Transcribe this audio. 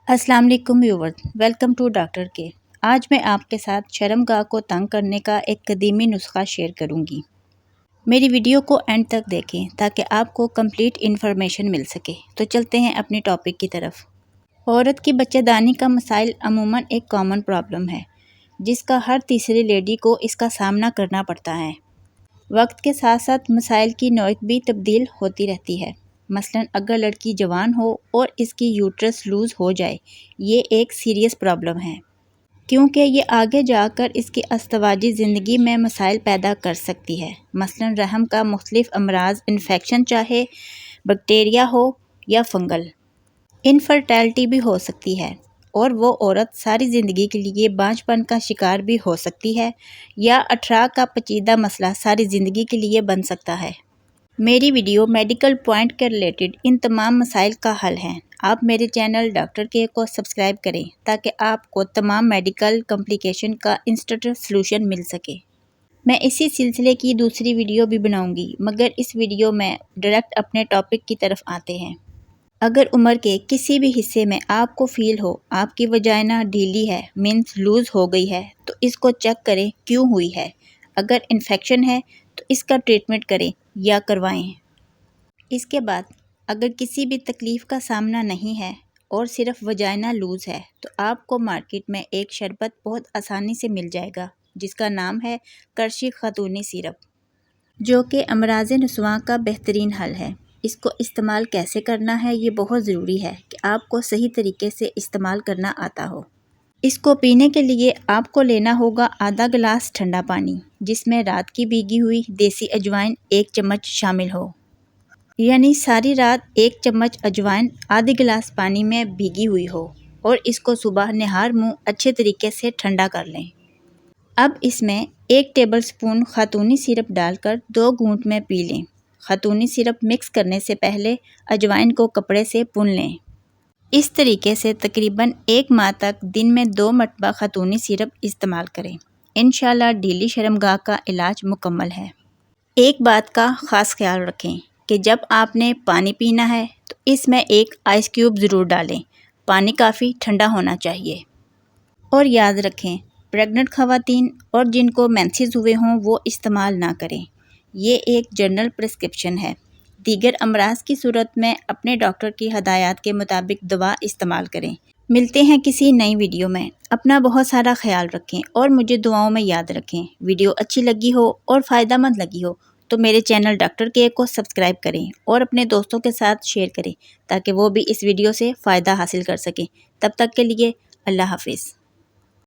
السلام علیکم viewers, welcome to doctor کے۔ آج میں آپ کے ساتھ شرمگاہ کو تنگ کرنے کا ایک قدیمی نسخہ شیئر کروں گی۔ میری ویڈیو کو اینڈ تک دیکھیں تاکہ آپ کو کمپلیٹ انفارمیشن مل سکے۔ تو چلتے ہیں اپنی ٹاپک کی طرف۔ عورت کی بچہ دانی کا مسائل عموماً ایک کامن پرابلم ہے جس کا ہر تیسری لیڈی کو اس کا سامنا کرنا پڑتا ہے۔ وقت کے ساتھ ساتھ مسائل کی نوعیت بھی تبدیل ہوتی رہتی ہے۔ مثلاً اگر لڑکی جوان ہو اور اس کی یوٹرس لوز ہو جائے، یہ ایک سیریس پرابلم ہے کیونکہ یہ آگے جا کر اس کی ازدواجی زندگی میں مسائل پیدا کر سکتی ہے۔ مثلاً رحم کا مختلف امراض، انفیکشن چاہے بیکٹیریا ہو یا فنگل، انفرٹیلٹی بھی ہو سکتی ہے، اور وہ عورت ساری زندگی کے لیے بانجھ پن کا شکار بھی ہو سکتی ہے، یا اٹھارہ کا پیچیدہ مسئلہ ساری زندگی کے لیے بن سکتا ہے۔ میری ویڈیو میڈیکل پوائنٹ کے ریلیٹڈ ان تمام مسائل کا حل ہے۔ آپ میرے چینل ڈاکٹر کے کو سبسکرائب کریں تاکہ آپ کو تمام میڈیکل کمپلیکیشن کا انسٹنٹ سلوشن مل سکے۔ میں اسی سلسلے کی دوسری ویڈیو بھی بناؤں گی، مگر اس ویڈیو میں ڈائریکٹ اپنے ٹاپک کی طرف آتے ہیں۔ اگر عمر کے کسی بھی حصے میں آپ کو فیل ہو آپ کی وجائنا ڈھیلی ہے، مینس لوز ہو گئی ہے، تو اس کو چیک کریں کیوں ہوئی ہے۔ اگر انفیکشن ہے تو اس کا ٹریٹمنٹ کریں یا کروائیں۔ اس کے بعد اگر کسی بھی تکلیف کا سامنا نہیں ہے اور صرف وجائنا لوز ہے تو آپ کو مارکیٹ میں ایک شربت بہت آسانی سے مل جائے گا جس کا نام ہے کرشی خاتونی سیرپ، جو کہ امراض نسواں کا بہترین حل ہے۔ اس کو استعمال کیسے کرنا ہے یہ بہت ضروری ہے کہ آپ کو صحیح طریقے سے استعمال کرنا آتا ہو۔ اس کو پینے کے لیے آپ کو لینا ہوگا آدھا گلاس ٹھنڈا پانی جس میں رات کی بھیگی ہوئی دیسی اجوائن 1 چمچ شامل ہو، یعنی ساری رات 1 چمچ اجوائن آدھی گلاس پانی میں بھیگی ہوئی ہو، اور اس کو صبح نہار منہ اچھے طریقے سے ٹھنڈا کر لیں۔ اب اس میں 1 ٹیبل سپون خاتونی سیرپ ڈال کر 2 گھونٹ میں پی لیں۔ خاتونی سیرپ مکس کرنے سے پہلے اجوائن کو کپڑے سے پون لیں۔ اس طریقے سے تقریباً 1 ماہ تک دن میں 2 مرتبہ خاتونی سیرپ استعمال کریں۔ انشاءاللہ ڈھیلی شرمگاہ کا علاج مکمل ہے۔ ایک بات کا خاص خیال رکھیں کہ جب آپ نے پانی پینا ہے تو اس میں 1 آئس کیوب ضرور ڈالیں۔ پانی کافی ٹھنڈا ہونا چاہیے۔ اور یاد رکھیں پریگننٹ خواتین اور جن کو مینسز ہوئے ہوں وہ استعمال نہ کریں۔ یہ ایک جنرل پرسکرپشن ہے۔ دیگر امراض کی صورت میں اپنے ڈاکٹر کی ہدایات کے مطابق دوا استعمال کریں۔ ملتے ہیں کسی نئی ویڈیو میں۔ اپنا بہت سارا خیال رکھیں اور مجھے دعاؤں میں یاد رکھیں۔ ویڈیو اچھی لگی ہو اور فائدہ مند لگی ہو تو میرے چینل ڈاکٹر کے کو سبسکرائب کریں اور اپنے دوستوں کے ساتھ شیئر کریں تاکہ وہ بھی اس ویڈیو سے فائدہ حاصل کر سکیں۔ تب تک کے لیے اللہ حافظ۔